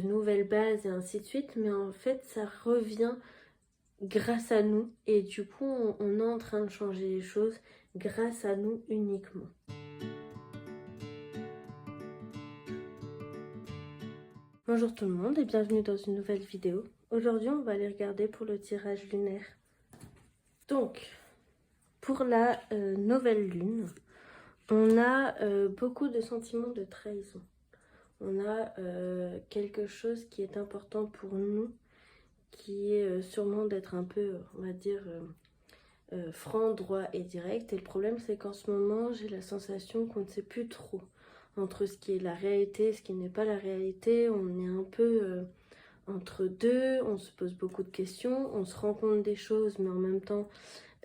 de nouvelles bases et ainsi de suite, mais en fait ça revient grâce à nous et du coup on est en train de changer les choses grâce à nous uniquement. Bonjour tout le monde et bienvenue dans une nouvelle vidéo. Aujourd'hui on va aller regarder pour le tirage lunaire. Donc pour la nouvelle lune, on a beaucoup de sentiments de trahison. On a quelque chose qui est important pour nous, qui est sûrement d'être un peu, on va dire, franc, droit et direct. Et le problème, c'est qu'en ce moment, j'ai la sensation qu'on ne sait plus trop entre ce qui est la réalité et ce qui n'est pas la réalité. On est un peu entre deux, on se pose beaucoup de questions, on se rend compte des choses, mais en même temps,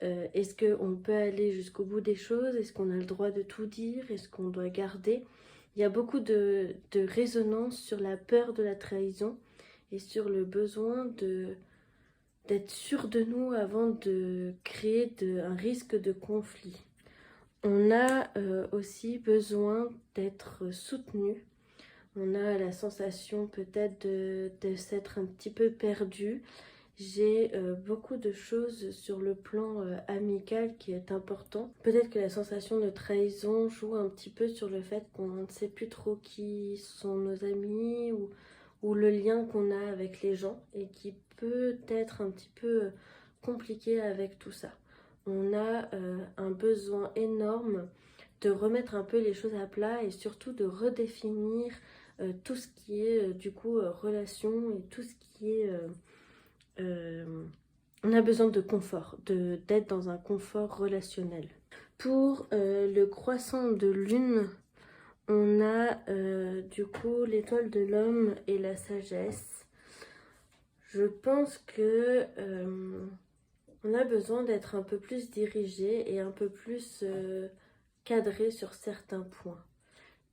est-ce qu'on peut aller jusqu'au bout des choses? Est-ce qu'on a le droit de tout dire? Est-ce qu'on doit garder? Il y a beaucoup de résonance sur la peur de la trahison et sur le besoin d'être sûr de nous avant de créer un risque de conflit. On a aussi besoin d'être soutenu. On a la sensation peut-être de s'être un petit peu perdu. J'ai beaucoup de choses sur le plan amical qui est important. Peut-être que la sensation de trahison joue un petit peu sur le fait qu'on ne sait plus trop qui sont nos amis ou le lien qu'on a avec les gens et qui peut être un petit peu compliqué avec tout ça. On a un besoin énorme de remettre un peu les choses à plat et surtout de redéfinir tout ce qui est du coup relation et tout ce qui est... on a besoin de confort, d'être dans un confort relationnel. Pour le croissant de lune, on a du coup l'étoile de l'homme et la sagesse. Je pense que on a besoin d'être un peu plus dirigé et un peu plus cadré sur certains points.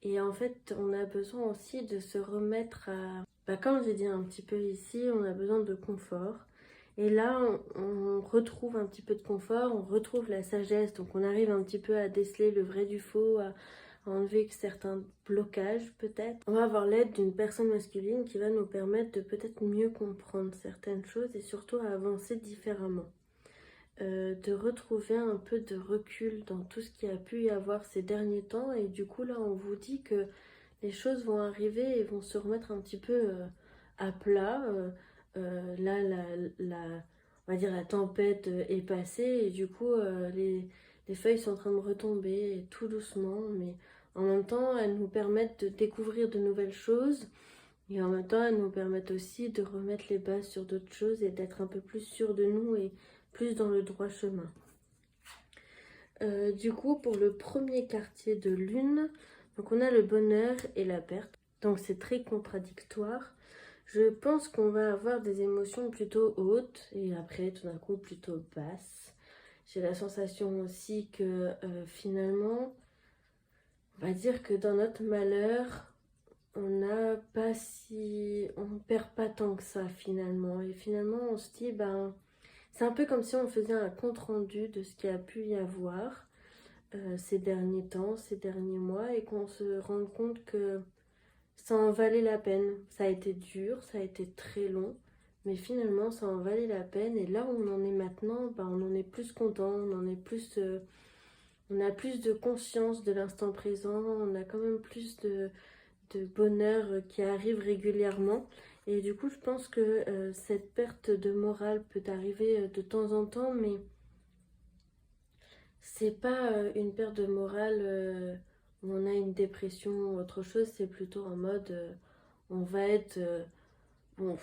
Et en fait, on a besoin aussi de se remettre à... comme j'ai dit un petit peu ici, on a besoin de confort. Et là, on retrouve un petit peu de confort, on retrouve la sagesse. Donc on arrive un petit peu à déceler le vrai du faux, à enlever certains blocages peut-être. On va avoir l'aide d'une personne masculine qui va nous permettre de peut-être mieux comprendre certaines choses et surtout à avancer différemment. De retrouver un peu de recul dans tout ce qui a pu y avoir ces derniers temps. Et du coup là on vous dit que les choses vont arriver et vont se remettre un petit peu à plat. Là on va dire la tempête est passée et du coup les feuilles sont en train de retomber tout doucement, mais en même temps elles nous permettent de découvrir de nouvelles choses et en même temps elles nous permettent aussi de remettre les bases sur d'autres choses et d'être un peu plus sûr de nous et plus dans le droit chemin. Du coup, pour le premier quartier de lune, donc on a le bonheur et la perte. Donc c'est très contradictoire. Je pense qu'on va avoir des émotions plutôt hautes et après tout d'un coup plutôt basses. J'ai la sensation aussi que finalement, on va dire que dans notre malheur, on perd pas tant que ça finalement. Et finalement on se dit, c'est un peu comme si on faisait un compte-rendu de ce qu'il y a pu y avoir ces derniers temps, ces derniers mois, et qu'on se rende compte que ça en valait la peine. Ça a été dur, ça a été très long, mais finalement ça en valait la peine. Et là où on en est maintenant, on en est plus content, on a plus de conscience de l'instant présent, on a quand même plus de bonheur qui arrive régulièrement. Et du coup, je pense que cette perte de morale peut arriver de temps en temps, mais c'est pas une perte de morale où on a une dépression ou autre chose. C'est plutôt en mode on va être bon,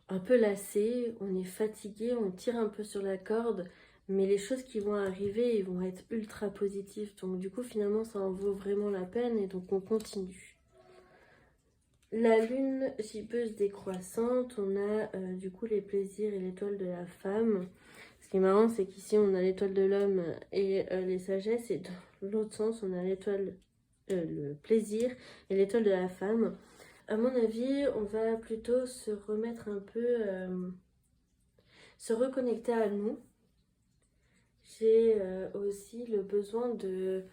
un peu lassé, on est fatigué, on tire un peu sur la corde, mais les choses qui vont arriver, ils vont être ultra positifs. Donc du coup, finalement, ça en vaut vraiment la peine et donc on continue. La lune gibbeuse décroissante, on a du coup les plaisirs et l'étoile de la femme. Ce qui est marrant, c'est qu'ici on a l'étoile de l'homme et les sagesses, et dans l'autre sens, on a l'étoile, le plaisir et l'étoile de la femme. À mon avis, on va plutôt se remettre un peu, se reconnecter à nous. J'ai aussi le besoin de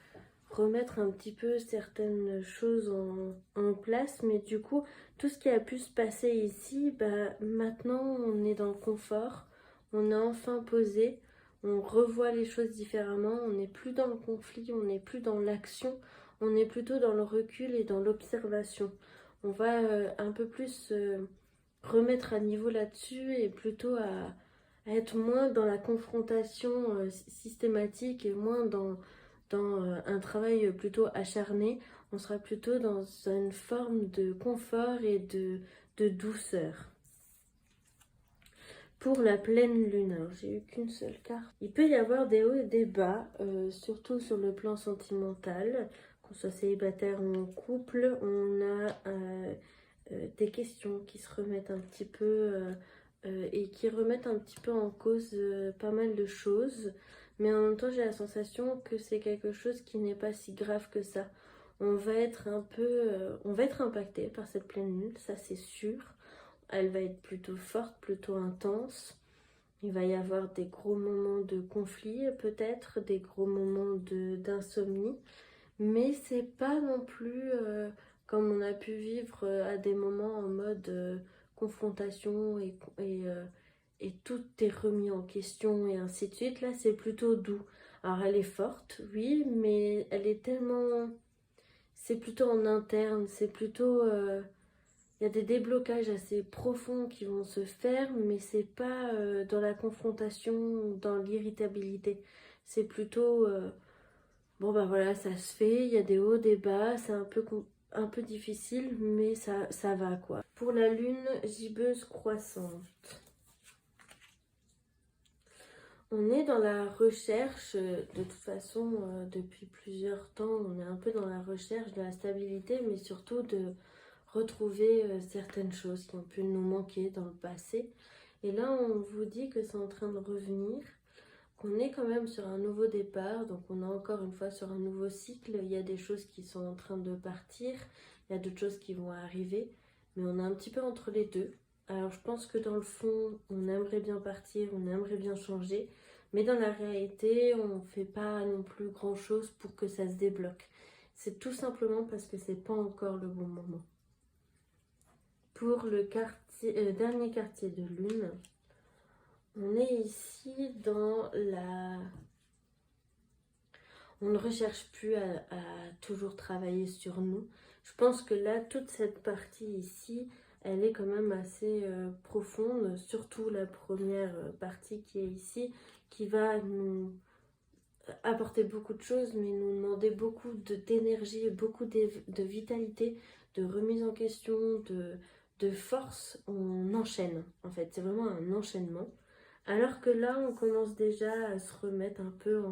remettre un petit peu certaines choses en place. Mais du coup, tout ce qui a pu se passer ici, bah, maintenant on est dans le confort, on est enfin posé, on revoit les choses différemment, on n'est plus dans le conflit, on n'est plus dans l'action, on est plutôt dans le recul et dans l'observation. On va un peu plus remettre à niveau là-dessus et plutôt à être moins dans la confrontation systématique et moins dans un travail plutôt acharné. On sera plutôt dans une forme de confort et de douceur. Pour la pleine lune, alors j'ai eu qu'une seule carte. Il peut y avoir des hauts et des bas, surtout sur le plan sentimental, qu'on soit célibataire ou en couple. On a des questions qui se remettent un petit peu et qui remettent un petit peu en cause pas mal de choses. Mais en même temps, j'ai la sensation que c'est quelque chose qui n'est pas si grave que ça. On va être on va être impacté par cette pleine lune, ça c'est sûr. Elle va être plutôt forte, plutôt intense. Il va y avoir des gros moments de conflit, peut-être, des gros moments d'insomnie. Mais c'est pas non plus comme on a pu vivre à des moments en mode confrontation et tout est remis en question et ainsi de suite. Là, c'est plutôt doux. Alors, elle est forte, oui, mais elle est tellement... C'est plutôt en interne, c'est plutôt... Il y a des déblocages assez profonds qui vont se faire, mais c'est pas dans la confrontation, dans l'irritabilité. C'est plutôt... bon bah voilà, ça se fait, il y a des hauts, des bas, c'est un peu difficile, mais ça va quoi. Pour la lune gibbeuse croissante, on est dans la recherche, de toute façon, depuis plusieurs temps, on est un peu dans la recherche de la stabilité, mais surtout de retrouver certaines choses qui ont pu nous manquer dans le passé. Et là, on vous dit que c'est en train de revenir, qu'on est quand même sur un nouveau départ, donc on est encore une fois sur un nouveau cycle. Il y a des choses qui sont en train de partir, il y a d'autres choses qui vont arriver, mais on est un petit peu entre les deux. Alors je pense que dans le fond, on aimerait bien partir, on aimerait bien changer, mais dans la réalité, on ne fait pas non plus grand-chose pour que ça se débloque. C'est tout simplement parce que c'est pas encore le bon moment. Pour le dernier quartier de lune, on est ici dans la... On ne recherche plus à toujours travailler sur nous. Je pense que là, toute cette partie ici, elle est quand même assez profonde, surtout la première partie qui est ici, qui va nous apporter beaucoup de choses, mais nous demander beaucoup d'énergie, beaucoup de vitalité, de remise en question, de force. On enchaîne, en fait, c'est vraiment un enchaînement. Alors que là, on commence déjà à se remettre un peu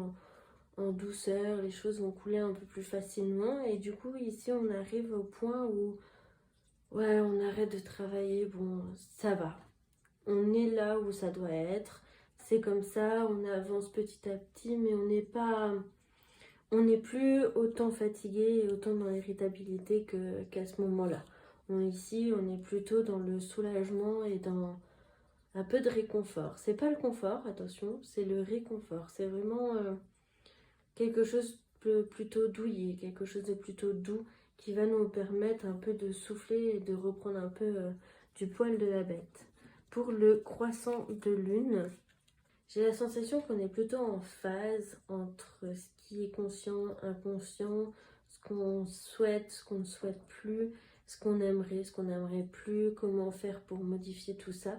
en douceur, les choses vont couler un peu plus facilement. Et du coup, ici, on arrive au point où, ouais, on arrête de travailler, bon, ça va. On est là où ça doit être. C'est comme ça, on avance petit à petit, mais on n'est plus autant fatigué et autant dans l'irritabilité qu'à ce moment-là. Ici, on est plutôt dans le soulagement et dans un peu de réconfort. C'est pas le confort, attention, c'est le réconfort. C'est vraiment quelque chose de plutôt douillet, quelque chose de plutôt doux qui va nous permettre un peu de souffler et de reprendre un peu du poil de la bête. Pour le croissant de lune, j'ai la sensation qu'on est plutôt en phase entre ce qui est conscient, inconscient, ce qu'on souhaite, ce qu'on ne souhaite plus, ce qu'on n'aimerait plus, comment faire pour modifier tout ça.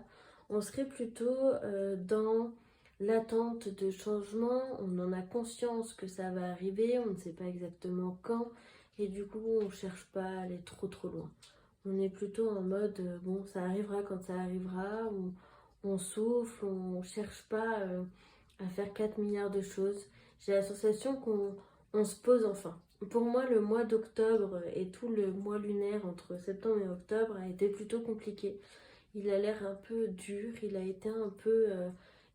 On serait plutôt dans l'attente de changement, on en a conscience que ça va arriver, on ne sait pas exactement quand, et du coup on ne cherche pas à aller trop loin. On est plutôt en mode, bon, ça arrivera quand ça arrivera, on souffle, on cherche pas à faire 4 milliards de choses. J'ai la sensation qu'on se pose enfin. Pour moi, le mois d'octobre et tout le mois lunaire entre septembre et octobre a été plutôt compliqué. Il a l'air un peu dur, il a été un peu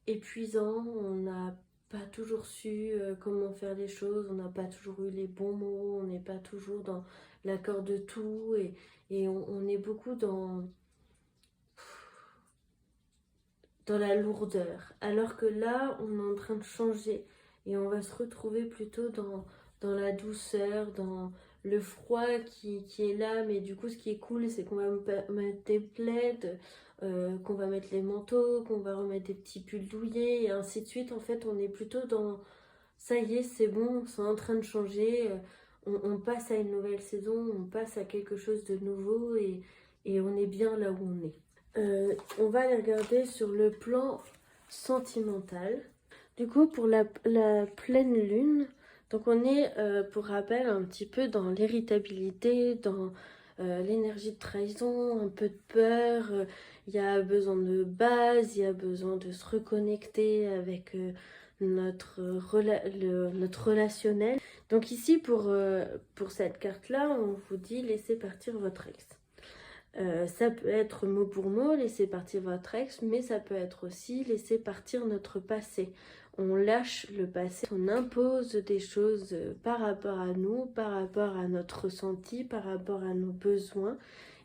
épuisant. On n'a pas toujours su comment faire les choses, on n'a pas toujours eu les bons mots, on n'est pas toujours dans l'accord de tout et on est beaucoup dans la lourdeur. Alors que là, on est en train de changer et on va se retrouver plutôt dans la douceur, dans le froid qui est là, mais du coup ce qui est cool c'est qu'on va mettre des plaids, qu'on va mettre les manteaux, qu'on va remettre des petits pulls douillés et ainsi de suite. En fait on est plutôt dans ça y est, c'est bon, c'est en train de changer, on passe à une nouvelle saison, on passe à quelque chose de nouveau et on est bien là où on est. On va aller regarder sur le plan sentimental. Du coup, pour la pleine lune, donc on est, pour rappel, un petit peu dans l'irritabilité, dans l'énergie de trahison, un peu de peur. Il y a besoin de base, il y a besoin de se reconnecter avec notre relationnel. Donc ici, pour cette carte-là, on vous dit laissez partir votre ex. Ça peut être mot pour mot, laisser partir votre ex, mais ça peut être aussi laisser partir notre passé. On lâche le passé, on impose des choses par rapport à nous, par rapport à notre ressenti, par rapport à nos besoins,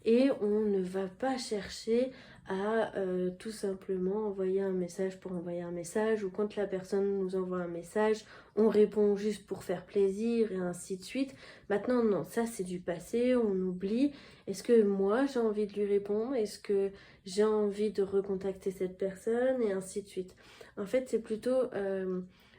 et on ne va pas chercher à tout simplement envoyer un message pour envoyer un message, ou quand la personne nous envoie un message, on répond juste pour faire plaisir et ainsi de suite. Maintenant non, ça c'est du passé, on oublie. Est-ce que moi j'ai envie de lui répondre? Est-ce que j'ai envie de recontacter cette personne? Et ainsi de suite. En fait c'est plutôt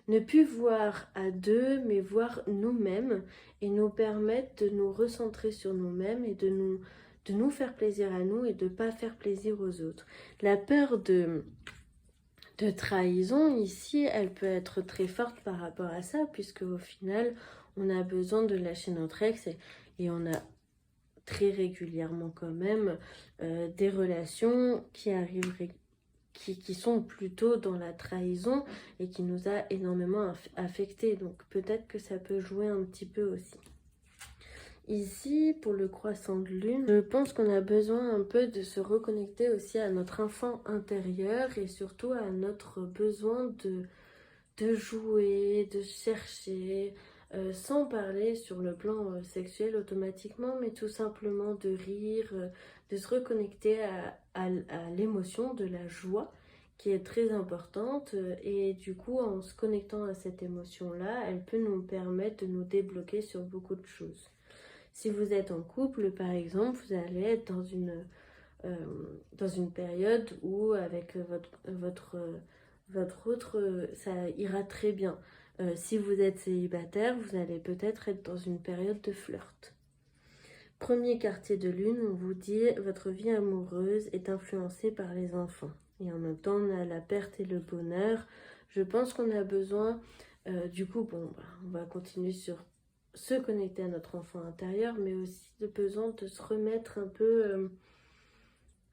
ne plus voir à deux mais voir nous-mêmes et nous permettre de nous recentrer sur nous-mêmes et de nous faire plaisir à nous et de ne pas faire plaisir aux autres. La peur de trahison ici, elle peut être très forte par rapport à ça, puisque au final, on a besoin de lâcher notre ex et on a très régulièrement quand même des relations qui arrivent, qui sont plutôt dans la trahison et qui nous a énormément affectés. Donc peut-être que ça peut jouer un petit peu aussi. Ici, pour le croissant de lune, je pense qu'on a besoin un peu de se reconnecter aussi à notre enfant intérieur et surtout à notre besoin de jouer, de chercher, sans parler sur le plan sexuel automatiquement, mais tout simplement de rire, de se reconnecter à l'émotion de la joie qui est très importante et du coup en se connectant à cette émotion-là, elle peut nous permettre de nous débloquer sur beaucoup de choses. Si vous êtes en couple, par exemple, vous allez être dans une période où avec votre autre, ça ira très bien. Si vous êtes célibataire, vous allez peut-être être dans une période de flirt. Premier quartier de lune, on vous dit votre vie amoureuse est influencée par les enfants. Et en même temps, on a la perte et le bonheur. Je pense qu'on a besoin, du coup, on va continuer sur se connecter à notre enfant intérieur, mais aussi de besoin de se remettre un peu,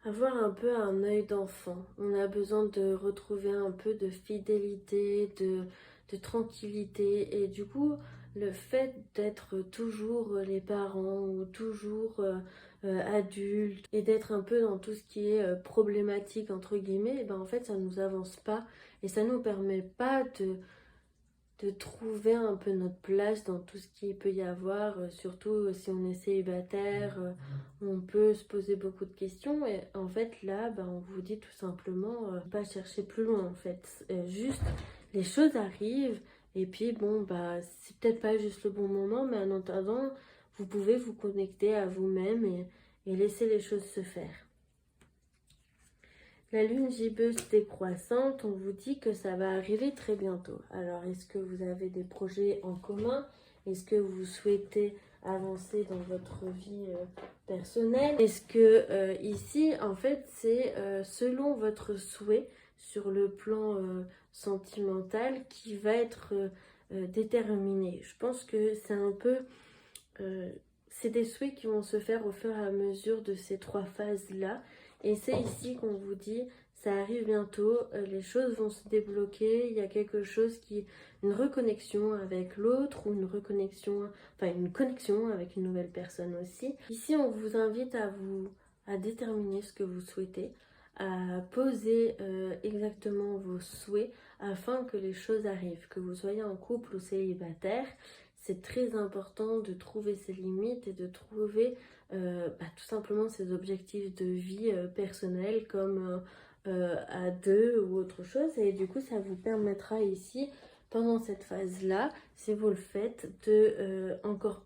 avoir un peu un œil d'enfant. On a besoin de retrouver un peu de fidélité, de tranquillité, et du coup, le fait d'être toujours les parents ou toujours adultes et d'être un peu dans tout ce qui est problématique entre guillemets, et ben en fait ça nous avance pas et ça nous permet pas de trouver un peu notre place dans tout ce qu'il peut y avoir, surtout si on est célibataire, on peut se poser beaucoup de questions et en fait là on vous dit tout simplement pas chercher plus loin en fait, juste les choses arrivent et puis c'est peut-être pas juste le bon moment mais en attendant vous pouvez vous connecter à vous-même et laisser les choses se faire. La lune gibbeuse décroissante, on vous dit que ça va arriver très bientôt. Alors, est-ce que vous avez des projets en commun? Est-ce que vous souhaitez avancer dans votre vie personnelle? Est-ce que ici, en fait, c'est selon votre souhait sur le plan sentimental qui va être déterminé? Je pense que c'est un peu... c'est des souhaits qui vont se faire au fur et à mesure de ces trois phases-là. Et c'est ici qu'on vous dit, ça arrive bientôt, les choses vont se débloquer, il y a quelque chose une reconnexion avec l'autre ou une connexion avec une nouvelle personne aussi. Ici, on vous invite à déterminer ce que vous souhaitez, à poser exactement vos souhaits afin que les choses arrivent, que vous soyez en couple ou célibataire. C'est très important de trouver ses limites et de trouver tout simplement ses objectifs de vie personnels comme à deux ou autre chose. Et du coup, ça vous permettra ici pendant cette phase-là, si vous le faites, de encore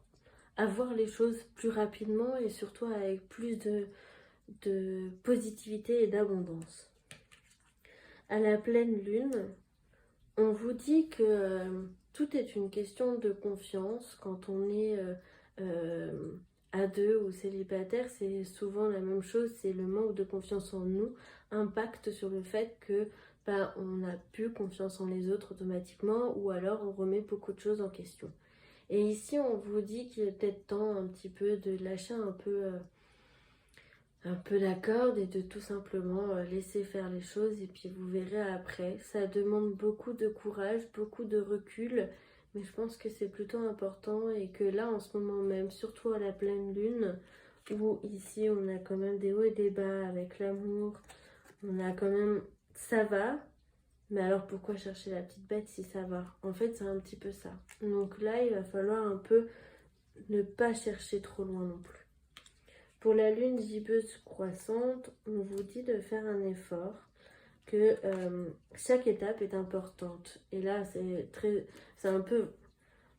avoir les choses plus rapidement et surtout avec plus de positivité et d'abondance. À la pleine lune, on vous dit que tout est une question de confiance. Quand on est à deux ou célibataire, c'est souvent la même chose, c'est le manque de confiance en nous impacte sur le fait que on n'a plus confiance en les autres automatiquement, ou alors on remet beaucoup de choses en question. Et ici on vous dit qu'il est peut-être temps un petit peu de lâcher un peu la corde et de tout simplement laisser faire les choses, et puis vous verrez après. Ça demande beaucoup de courage, beaucoup de recul, mais je pense que c'est plutôt important, et que là en ce moment même, surtout à la pleine lune, où ici on a quand même des hauts et des bas avec l'amour, on a quand même, ça va, mais alors pourquoi chercher la petite bête si ça va? En fait c'est un petit peu ça. Donc là il va falloir un peu ne pas chercher trop loin non plus. Pour la lune gibbeuse croissante, on vous dit de faire un effort, que chaque étape est importante. Et là, c'est un peu,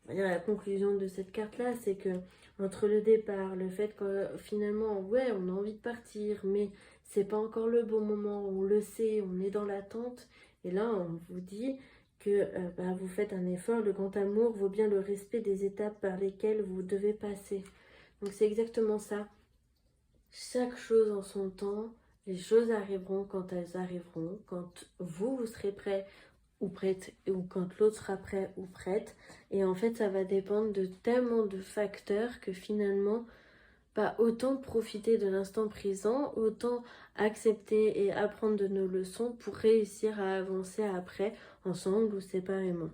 on va dire, la conclusion de cette carte-là, c'est que entre le départ, le fait que finalement, ouais, on a envie de partir, mais c'est pas encore le bon moment, on le sait, on est dans l'attente. Et là, on vous dit que vous faites un effort. Le grand amour vaut bien le respect des étapes par lesquelles vous devez passer. Donc c'est exactement ça. Chaque chose en son temps, les choses arriveront quand elles arriveront, quand vous serez prêt ou prête, ou quand l'autre sera prêt ou prête. Et en fait, ça va dépendre de tellement de facteurs que finalement, autant profiter de l'instant présent, autant accepter et apprendre de nos leçons pour réussir à avancer après, ensemble ou séparément.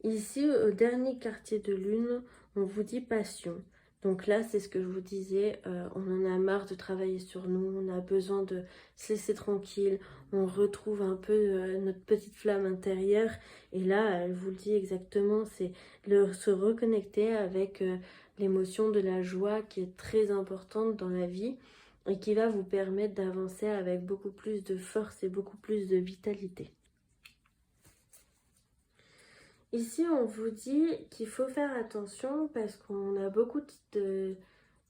Ici, au dernier quartier de lune, on vous dit passion. Donc là, c'est ce que je vous disais, on en a marre de travailler sur nous, on a besoin de se laisser tranquille, on retrouve un peu notre petite flamme intérieure. Et là, elle vous le dit exactement, c'est se reconnecter avec l'émotion de la joie qui est très importante dans la vie et qui va vous permettre d'avancer avec beaucoup plus de force et beaucoup plus de vitalité. Ici, on vous dit qu'il faut faire attention parce qu'on a beaucoup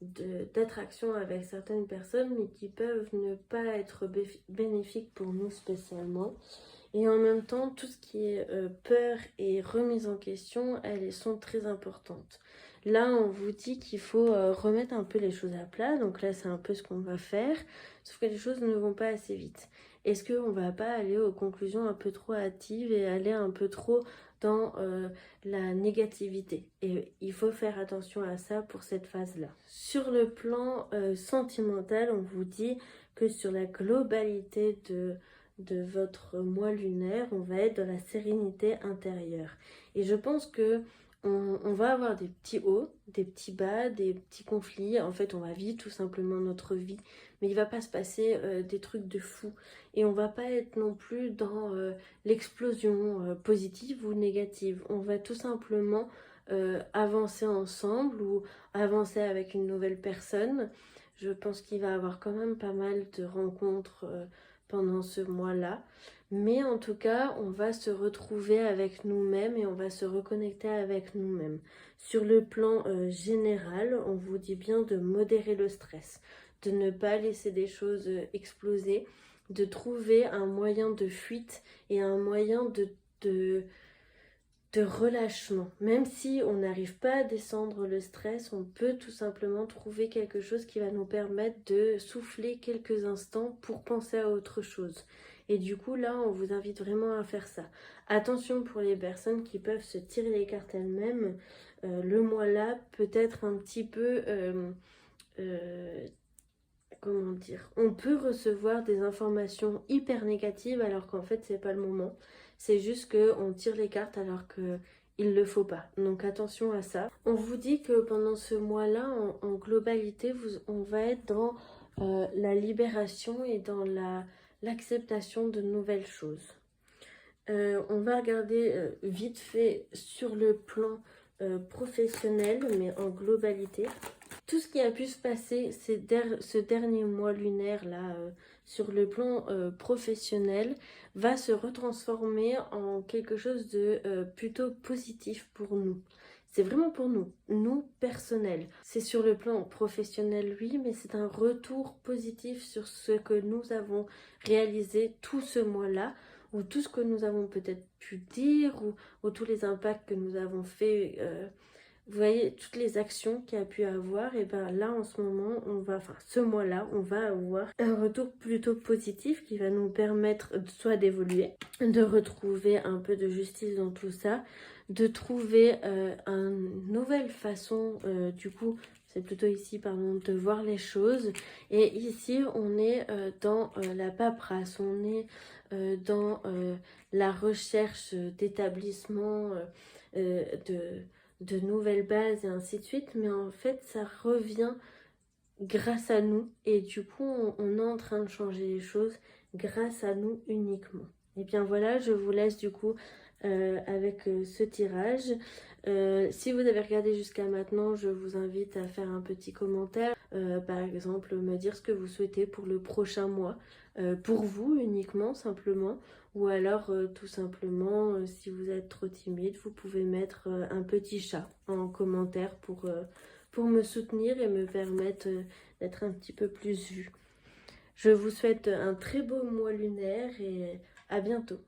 d'attractions avec certaines personnes, mais qui peuvent ne pas être bénéfiques pour nous spécialement. Et en même temps, tout ce qui est peur et remise en question, elles sont très importantes. Là, on vous dit qu'il faut remettre un peu les choses à plat. Donc là, c'est un peu ce qu'on va faire. Sauf que les choses ne vont pas assez vite. Est-ce qu'on ne va pas aller aux conclusions un peu trop hâtives et aller un peu trop dans la négativité? Et il faut faire attention à ça pour cette phase-là. Sur le plan sentimental, on vous dit que sur la globalité de votre mois lunaire, on va être dans la sérénité intérieure. Et je pense que on va avoir des petits hauts, des petits bas, des petits conflits. En fait, on va vivre tout simplement notre vie, mais il va pas se passer des trucs de fou. Et on va pas être non plus dans l'explosion positive ou négative. On va tout simplement avancer ensemble ou avancer avec une nouvelle personne. Je pense qu'il va y avoir quand même pas mal de rencontres pendant ce mois-là. Mais en tout cas, on va se retrouver avec nous-mêmes et on va se reconnecter avec nous-mêmes. Sur le plan général, on vous dit bien de modérer le stress, de ne pas laisser des choses exploser, de trouver un moyen de fuite et un moyen de relâchement. Même si on n'arrive pas à descendre le stress, on peut tout simplement trouver quelque chose qui va nous permettre de souffler quelques instants pour penser à autre chose. Et du coup, là, on vous invite vraiment à faire ça. Attention pour les personnes qui peuvent se tirer les cartes elles-mêmes. Le mois là peut être un petit peu... comment dire, on peut recevoir des informations hyper négatives alors qu'en fait c'est pas le moment. C'est juste qu'on tire les cartes alors qu'il ne le faut pas. Donc attention à ça. On vous dit que pendant ce mois-là, en globalité, on va être dans la libération et dans l'acceptation de nouvelles choses. On va regarder vite fait sur le plan professionnel, mais en globalité. Tout ce qui a pu se passer ce dernier mois lunaire là, sur le plan professionnel va se retransformer en quelque chose de plutôt positif pour nous. C'est vraiment pour nous, nous personnels. C'est sur le plan professionnel, oui, mais c'est un retour positif sur ce que nous avons réalisé tout ce mois-là, ou tout ce que nous avons peut-être pu dire, ou tous les impacts que nous avons fait. Vous voyez, toutes les actions qu'il y a pu avoir, et bien là en ce moment, ce mois-là, on va avoir un retour plutôt positif qui va nous permettre soit d'évoluer, de retrouver un peu de justice dans tout ça, de trouver une nouvelle façon, du coup, c'est plutôt ici, pardon, de voir les choses. Et ici, on est dans la paperasse, on est dans la recherche d'établissement, de nouvelles bases et ainsi de suite, mais en fait ça revient grâce à nous et du coup on est en train de changer les choses grâce à nous uniquement. Et bien voilà, je vous laisse du coup avec ce tirage. Si vous avez regardé jusqu'à maintenant, je vous invite à faire un petit commentaire, par exemple me dire ce que vous souhaitez pour le prochain mois, pour vous uniquement simplement, ou alors tout simplement si vous êtes trop timide, vous pouvez mettre un petit chat en commentaire pour me soutenir et me permettre d'être un petit peu plus vue. Je vous souhaite un très beau mois lunaire et à bientôt.